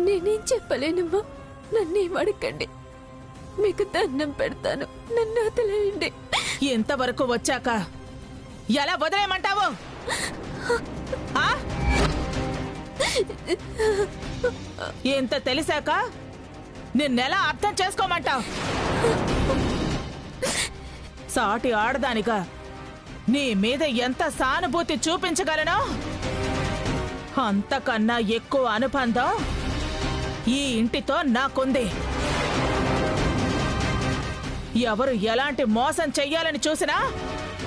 నేనేం చెప్పలేనమ్మా, నన్నేం అడగండి, మీకు దండం పెడతాను, నన్ను వదిలేయండి. ఎంతవరకు వచ్చాక ఎలా వదిలేయమంటావు? ఎంత తెలిసాక నిన్నెలా అర్థం చేసుకోమంటావు? సాటి ఆడదానిగా నీ మీద ఎంత సానుభూతి చూపించగలనో అంతకన్నా ఎక్కువ అనుబంధం ఈ ఇంటితో నాకుంది. ఎవరు ఎలాంటి మోసం చెయ్యాలని చూసినా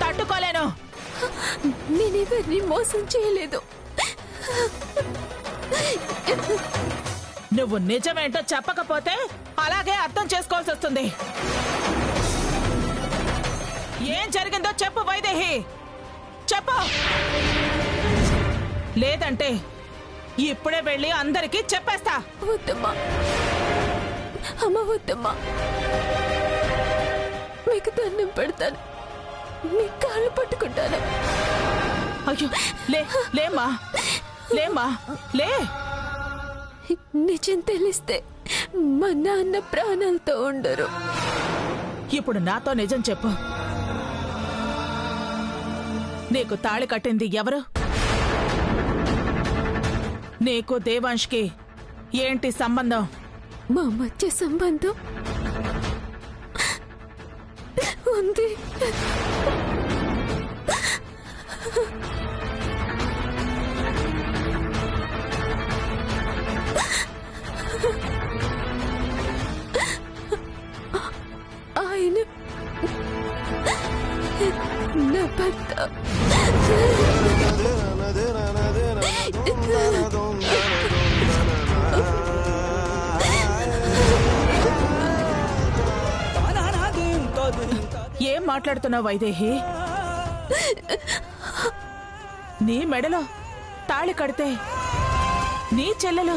తట్టుకోలేను. నేనెవరిని మోసం చేయలేదు. నువ్వు నిజమేంటో చెప్పకపోతే అలాగే అర్థం చేసుకోవాల్సి వస్తుంది. ఏం జరిగిందో చెప్పు వైదేహి, చెప్పు. లేదంటే ఇప్పుడే వెళ్ళి అందరికీ చెప్పేస్తా. వద్దమ్మా, అమ్మ వద్దమ్మా, మీకు దండం పెడతాను, మీ కాళ్ళు పట్టుకుంటాను. అయ్యో లేమ్మా, లేమ్మా, లే. నిజం తెలిస్తే మా నాన్న ప్రాణాలతో ఉండరు. ఇప్పుడు నాతో నిజం చెప్పు. నీకు తాళి కట్టింది ఎవరు? నీకు దేవాంష్కి ఏంటి సంబంధం? మా మధ్య సంబంధం ఉంది. ఆయన నా భర్త. ఏం మాట్లాడుతున్నావు వైదేహి? నీ మెడలో తాళి కడితే నీ చెల్లెలు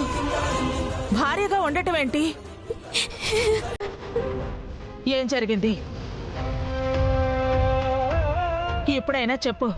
భార్యగా ఉండటం ఏంటి? ఏం జరిగింది ఇప్పుడైనా చెప్పు.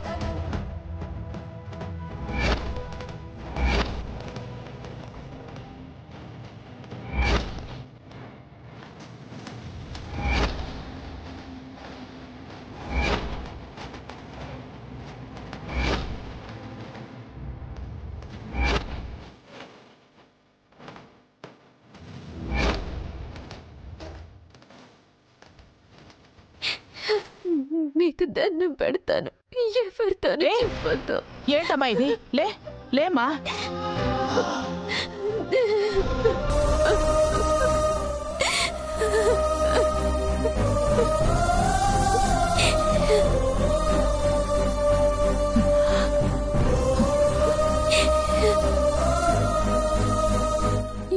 మీకు దండం పెడతాను, ఎవరితోనే చెప్పొద్దు. ఏంటమ్మా ఇది? లేమ్మా.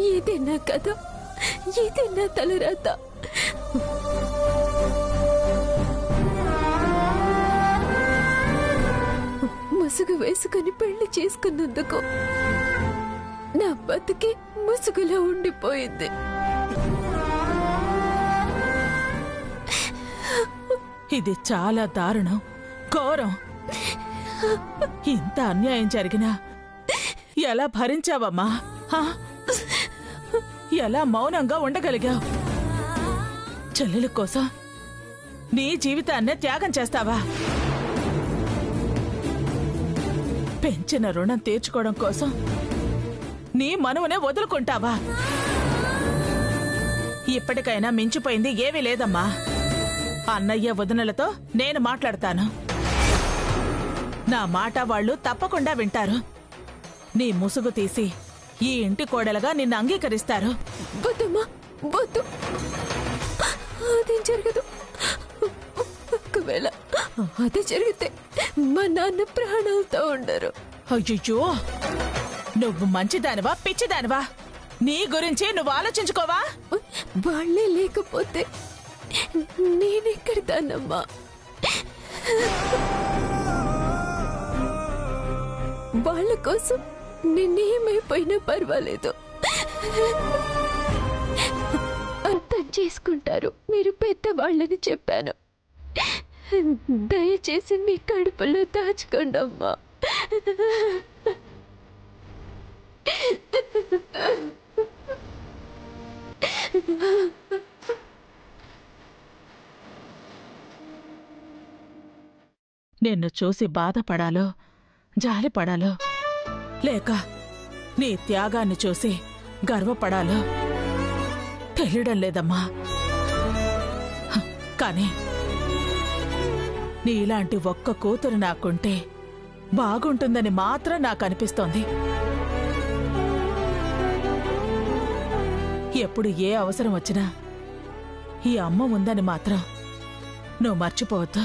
ఇదే నా కథ, ఇదే నా తలరాత. ముసుగు వేసుకుని పెళ్లి చేసుకున్నందుకు నా బతుకి ముసుగులో ఉండిపోయింది. ఇది చాలా దారుణం, ఘోరం. ఇంత అన్యాయం జరిగినా ఎలా భరించావమ్మా? ఎలా మౌనంగా ఉండగలిగావు? చెల్లెల కోసం నీ జీవితాన్నే త్యాగం చేస్తావా? పెంచిన రుణం తీర్చుకోవడం కోసం నీ మనువునే వదులుకుంటావా? ఇప్పటికైనా మించిపోయింది ఏమీ లేదమ్మా. అన్నయ్య వదినలతో నేను మాట్లాడతాను. నా మాట వాళ్ళు తప్పకుండా వింటారు. నీ ముసుగు తీసి ఈ ఇంటి కోడలుగా నిన్ను అంగీకరిస్తారు. వద్దమ్మా, వద్దు, అదేం జరగదు. ఒకవేళ అది జరిగితే మా నాన్న ప్రాణాలతో ఉండరు. అయ్యో, నువ్వు మంచిదానివా పిచ్చిదానివా? నీ గురించి నువ్వు ఆలోచించుకోవా? వాళ్లే లేకపోతే నేనెక్కడిదానమ్మా? వాళ్ళ కోసం నేనేమైపోయినా పర్వాలేదు, అర్థం చేసుకుంటారు. మీరు పెద్దవాళ్ళని చెప్పాను, దయచేసి మీ కడుపులో దాచుకోండి అమ్మా. నిన్ను చూసి బాధపడాలో జాలిపడాలో లేక నీ త్యాగాన్ని చూసి గర్వపడాలో తెలియడం లేదమ్మా. కాని నీలాంటి ఒక్క కూతురు నాకుంటే బాగుంటుందని మాత్రం నాకనిపిస్తోంది. ఎప్పుడు ఏ అవసరం వచ్చినా ఈ అమ్మ ఉందని మాత్రం నువ్వు మర్చిపోవద్దు.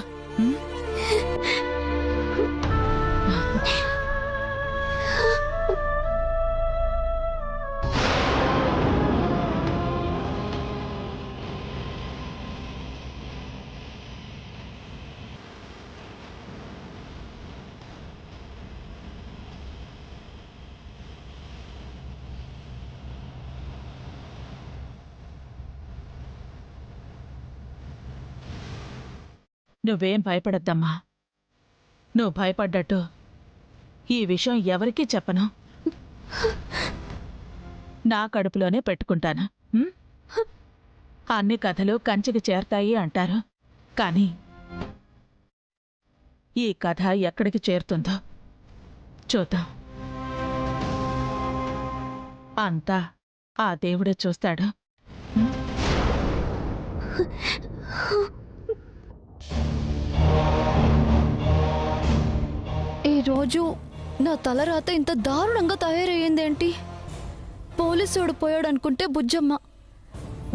నువ్వేం భయపడద్దమ్మా. నువ్వు భయపడ్డట్టు ఈ విషయం ఎవరికీ చెప్పను. నా కడుపులోనే పెట్టుకుంటాను. అన్ని కథలు కంచికి చేరతాయి అంటారు. కాని ఈ కథ ఎక్కడికి చేరుతుందో చూద్దాం. అంతా ఆ దేవుడే చూస్తాడు. ఈరోజు నా తలరాత ఇంత దారుణంగా తయారయ్యిందేంటి? పోలీసుడు పోయాడు అనుకుంటే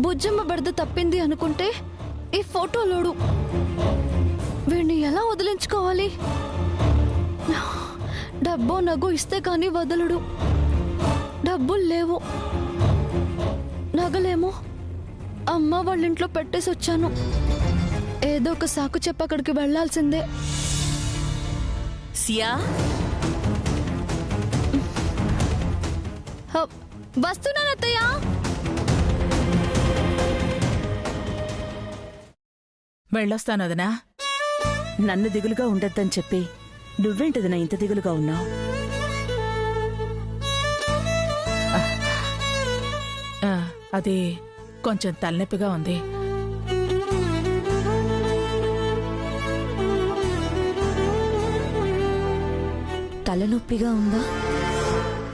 బుజ్జమ్మ బెడద తప్పింది అనుకుంటే ఈ ఫోటోలోడు. వీడిని ఎలా వదిలించుకోవాలి? డబ్బో నగో ఇస్తే కానీ వదలడు. డబ్బులు లేవు, నగలేమో అమ్మ వాళ్ళింట్లో పెట్టేసి వచ్చాను. ఏదో ఒక సాకు చెప్పి అక్కడికి వెళ్లాల్సిందే. సియా, వస్తున్నానత్తయ్య. వెళ్ళొస్తాను వదినా. నన్ను దిగులుగా ఉండొద్దని చెప్పి నువ్వేంటదినా ఇంత దిగులుగా ఉన్నావు? అది కొంచెం తలనొప్పిగా ఉంది. తలనొప్పిగా ఉందా?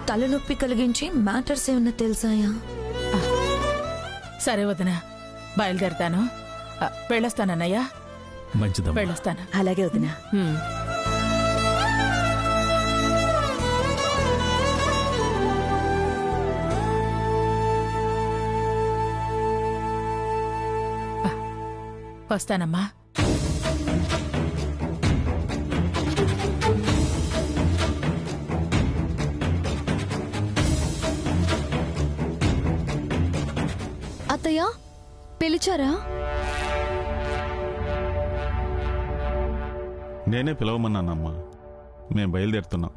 తలనొప్పి కలిగించి మ్యాటర్స్ ఏమన్నా తెలుసాయా? సరే వదినా, బయలుదేరతాను. వెళ్ళొస్తానన్నయ్యా. మంచిదమ్మా. వెళ్ళొస్తాను. అలాగే వదినా. వస్తానమ్మా. అత్తయ్య పిలిచారా? నేనే పిలవమన్నానమ్మా. మేం బయలుదేరుతున్నాం.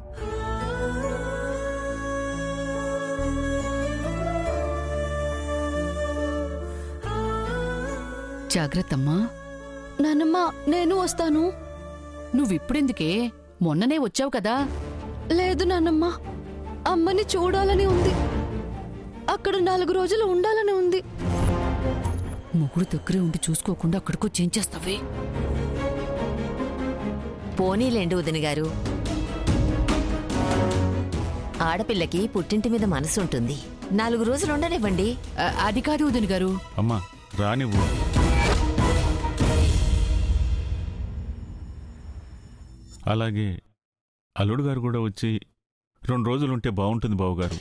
జాగ్రత్తమ్మా. నానమ్మ, నేను వస్తాను. నువ్విప్పుడెందుకే? మొన్ననే వచ్చావు కదా. లేదు నానమ్మ, అమ్మని చూడాలని ఉంది. అక్కడ 4 రోజులు ఉండాలని ఉంది. మొగుడు దగ్గరే ఉండి చూసుకోకుండా అక్కడికో చేంచేస్తావే. పోనీలేండి వదిన గారు. ఆడపిల్లకి పుట్టింటి మీద మనసు ఉంటుంది. 4 రోజులు ఉండనివ్వండి. అది కాదు వదిన గారు. అమ్మా రానివ్వు. అలాగే అల్లుడు గారు కూడా వచ్చి 2 రోజులుంటే బాగుంటుంది బావుగారు.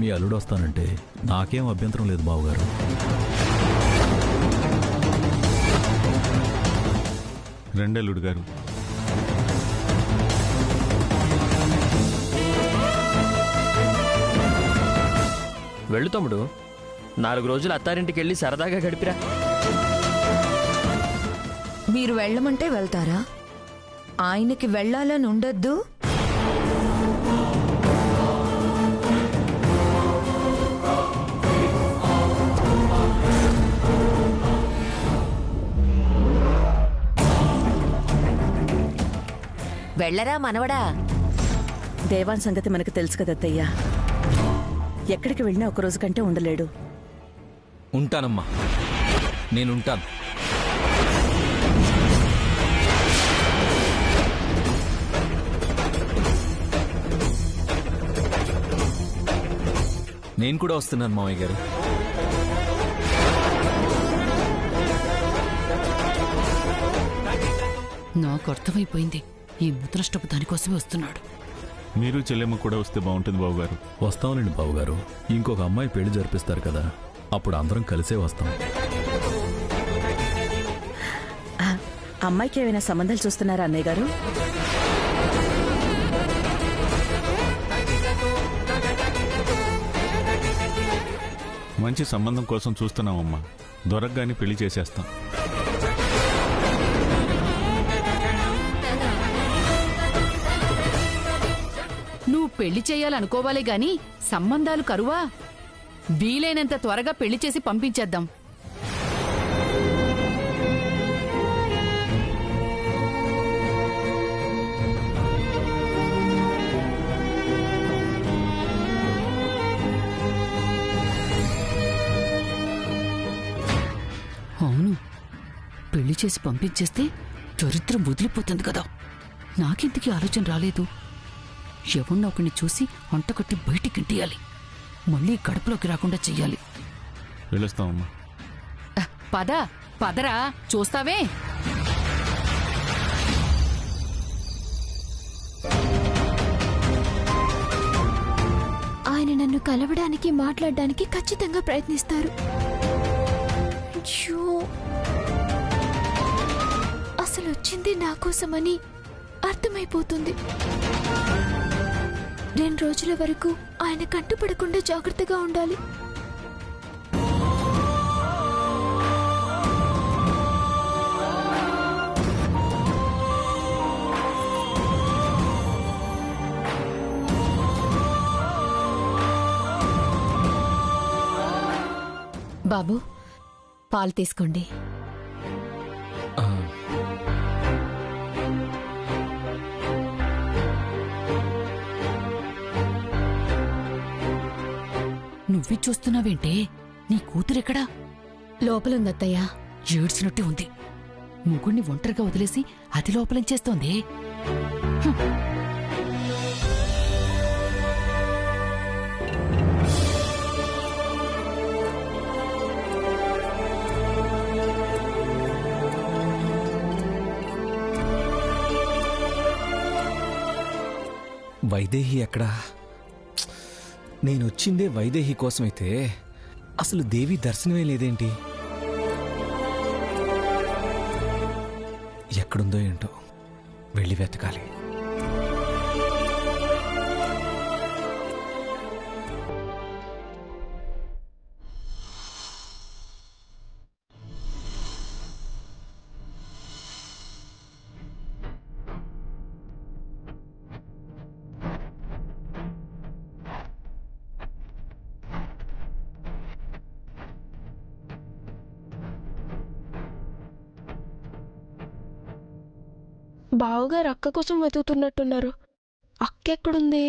మీ అల్లుడు వస్తానంటే నాకేం అభ్యంతరం లేదు బావగారు. రెండల్లుడు గారు. వెళ్ళు తమ్ముడు. 4 రోజులు అత్తారింటికెళ్ళి సరదాగా గడిపిరా. మీరు వెళ్ళమంటే వెళ్తారా? ఆయనకి వెళ్ళాలని ఉండద్దు? వెళ్ళరా మనవడా. దేవాన్ సంగతి మనకు తెలుసు కదత్తయ్యా. ఎక్కడికి వెళ్ళినా ఒక రోజు కంటే ఉండలేడు. ఉంటానమ్మా, నేనుంటాను. నేను కూడా వస్తున్నాను మావయ్య గారు. నాకు అర్థమైపోయింది, ఈ ముద్రష్టపు దానికోసమే వస్తున్నాడు. మీరు చెల్లెమ్మ కూడా వస్తే బాగుంటుంది బావగారు. వస్తాంలేండి బావగారు. ఇంకొక అమ్మాయి పెళ్లి జరిపిస్తారు కదా, అప్పుడు అందరం కలిసే వస్తాం. అమ్మాయికి ఏమైనా సంబంధాలు చూస్తున్నారా అన్నయ్య గారు? మంచి సంబంధం కోసం చూస్తున్నామమ్మా. దొరకగానే పెళ్లి చేసేస్తాం. నువ్వు పెళ్లి చేయాలనుకోవాలే గాని సంబంధాలు కరువా? వీలైనంత త్వరగా పెళ్లి చేసి పంపించేద్దాం. అవును, పెళ్లి చేసి పంపించేస్తే చరిత్ర వదిలిపోతుంది కదా. నాకెందుకీ ఆలోచన రాలేదు? ఎవరినో ఒకరిని చూసి వంటకట్టి బయటికింటియాలి, మళ్ళీ గడపలోకి రాకుండా చెయ్యాలి. వెళ్ళొస్తామమ్మా. పద పదరా, చూస్తావే. ఆయన నన్ను కలవడానికి మాట్లాడడానికి ఖచ్చితంగా ప్రయత్నిస్తారు. అయ్యో, అసలు వచ్చింది నా కోసమని అర్థమైపోతుంది. 2 రోజుల వరకు ఆయన కంటుపడకుండా జాగ్రత్తగా ఉండాలి. బాబు, పాలు తీసుకోండి. నువ్వి చూస్తున్నావేంటే? నీ కూతురెక్కడా? లోపలుందత్తయ్యా. ఏడ్చినట్టే ఉంది. ముగ్గుడిని ఒంటరిగా వదిలేసి అది లోపలించేస్తోంది. వైదేహి ఎక్కడా? నేనొచ్చిందే వైదేహి కోసమైతే అసలు దేవి దర్శనమే లేదేంటి? ఎక్కడుందో ఏంటో, వెళ్ళి వెతకాలి. బావగారు అక్క కోసం వెతుకుతున్నట్టున్నారు. అక్క ఎక్కడుంది?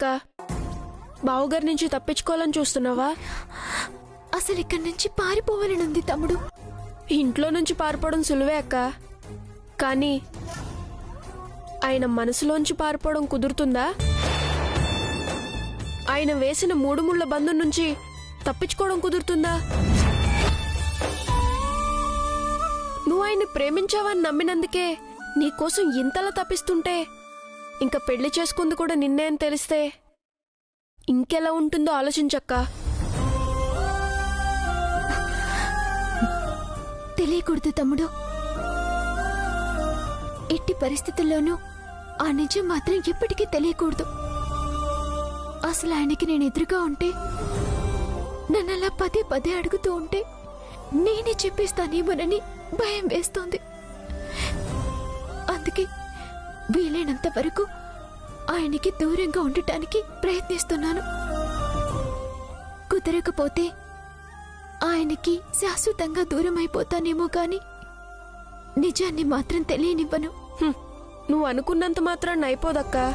అక్క. బావగారి నుంచి తప్పించుకోవాలని చూస్తున్నావా? అసలు ఇక్కడి నుంచి పారిపోవాలనుంది తమ్ముడు. ఇంట్లో నుంచి పారిపోవడం సులువే అక్క, కానీ ఆయన మనసులోంచి పారిపోవడం కుదురుతుందా? ఆయన వేసిన 3 ముళ్ళ బంధం నుంచి తప్పించుకోవడం కుదురుతుందా? నువ్వు ఆయన్ని ప్రేమించావని నమ్మినందుకే నీకోసం ఇంతలా తప్పిస్తుంటే ఇంకా పెళ్లి చేసుకుంది కూడా నిన్నే అని తెలిస్తే ఇంకెలా ఉంటుందో ఆలోచించక్క. తెలియకూడదు తమ్ముడు. ఎట్టి పరిస్థితుల్లోనూ ఆ నిజం మాత్రం ఎప్పటికీ తెలియకూడదు. అసలు ఆయనకి నేను ఎదురుగా ఉంటే, నన్ను అలా పదే పదే అడుగుతూ ఉంటే నేనే చెప్పేస్తానేమోనని భయం వేస్తోంది. అందుకే వీలైనంత వరకు ఆయనకి దూరంగా ఉండటానికి ప్రయత్నిస్తున్నాను. కుదరకపోతే ఆయనకి శాశ్వతంగా దూరం అయిపోతానేమో గాని నిజాన్ని మాత్రం తెలియనివ్వను. నువ్వు అనుకున్నంత మాత్రాన్ని అయిపోదక్కా.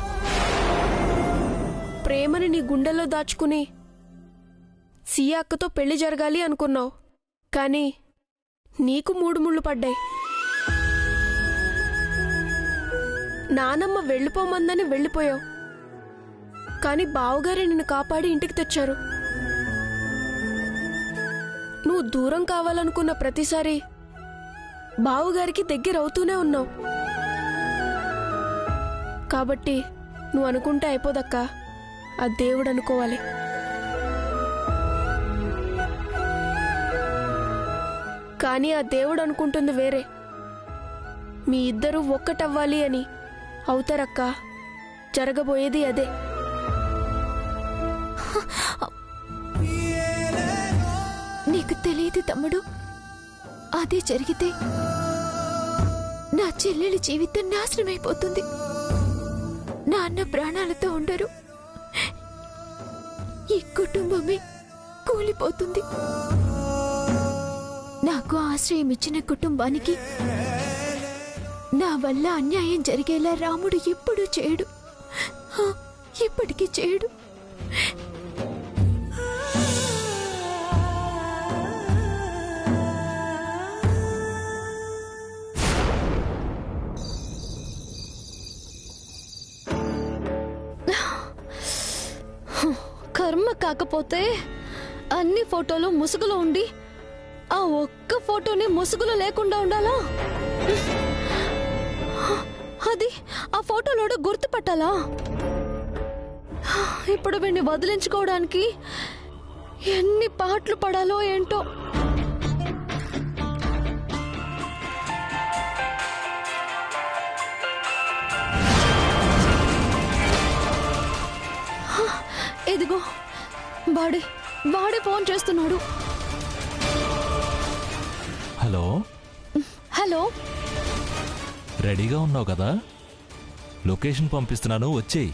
ప్రేమని నీ గుండెల్లో దాచుకుని సియా అక్కతో పెళ్లి జరగాలి అనుకున్నావు, కానీ నీకు 3 ముళ్ళు పడ్డాయి. నానమ్మ వెళ్ళిపోమందని వెళ్ళిపోయావు, కానీ బావగారే నిన్ను కాపాడి ఇంటికి తెచ్చారు. నువ్వు దూరం కావాలనుకున్న ప్రతిసారి బావగారికి దగ్గర అవుతూనే ఉన్నావు. కాబట్టి నువ్వు అనుకుంటే అయిపోదక్కా, ఆ దేవుడు అనుకోవాలి. కానీ ఆ దేవుడు అనుకుంటుంది వేరే. మీ ఇద్దరూ ఒక్కటవ్వాలి అని. అవుతారక్కా, జరగబోయేది అదే. నీకు తెలియదు తమ్ముడు, అదే జరిగితే నా చెల్లెలి జీవితం నాశనమైపోతుంది. నాన్న ప్రాణాలతో ఉండరు, ఈ కుటుంబమే కూలిపోతుంది. నాకు ఆశ్రయం ఇచ్చిన కుటుంబానికి నా వల్ల అన్యాయం జరిగేలా రాముడు ఎప్పుడూ చేయడు, ఎప్పటికీ చేయడు. కర్మ కాకపోతే అన్ని ఫోటోలు ముసుగులో ఉండి ఆ ఒక్క ఫోటోని ముసుగులో లేకుండా ఉండాలా? అది ఆ ఫోటోలో గుర్తుపట్టాలా? ఇప్పుడు వీడిని వదిలించుకోవడానికి ఎన్ని పాటలు పడాలో ఏంటో. ఇదిగో వాడే ఫోన్ చేస్తున్నాడు. హలో హలో, రెడీగా ఉన్నావు కదా? లొకేషన్ పంపిస్తున్నాను, వచ్చేయి.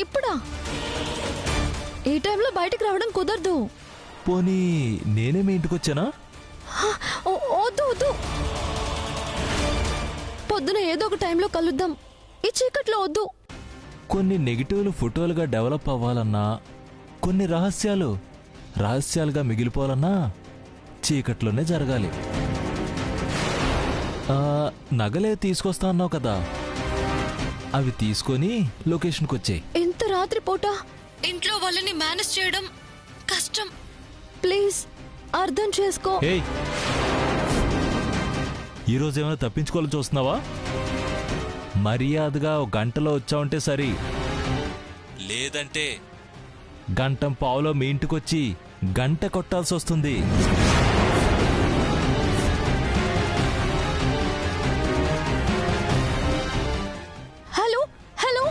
ఇప్పుడా? ఈ టైంలో బయటకు రావడం కుదరదు. పోనీ నేనే మీ ఇంటికి వచ్చానా? వద్దు వద్దు, పొద్దున ఏదో ఒక టైంలో కలుద్దాం, ఈ చీకట్లో వద్దు. కొన్ని నెగిటివ్లు ఫోటోలుగా డెవలప్ అవ్వాలన్నా, కొన్ని రహస్యాలుగా మిగిలిపోవాలన్నా చీకట్లోనే జరగాలి. నగలే తీసుకొస్తా అన్నావు కదా, అవి తీసుకొని లొకేషన్కి వచ్చాయి. ఇంత రాత్రి పూట ఇంట్లో వాళ్ళని మేనేజ్ చేయడం కష్టం. ప్లీజ్ అర్థం చేసుకో. ఈరోజు ఏమైనా తప్పించుకోవాలని చూస్తున్నావా? మర్యాదగా 1 గంటలో వచ్చావంటే సరి, లేదంటే 1.5 గంటలో మీ ఇంటికొచ్చి గంట కొట్టాల్సి వస్తుంది. హలో హలో,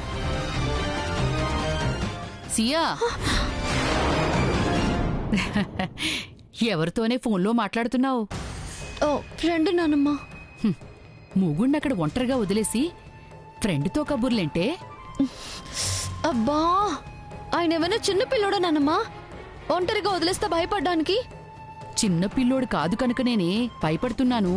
సియా, ఎవరితోనే ఫోన్లో మాట్లాడుతున్నావు? ఫ్రెండ్ నానమ్మ. మూగుండక్కడ ఒంటరిగా వదిలేసి ఫ్రెండ్తో కబుర్లేంటే? అబ్బా, ఆయన ఏమైనా చిన్నపిల్లోడా నానమ్మా? ఒంటరిగా వదిలేస్తే భయపడ్డానికి? చిన్న పిల్లోడు కాదు కనుక నేనే భయపడుతున్నాను.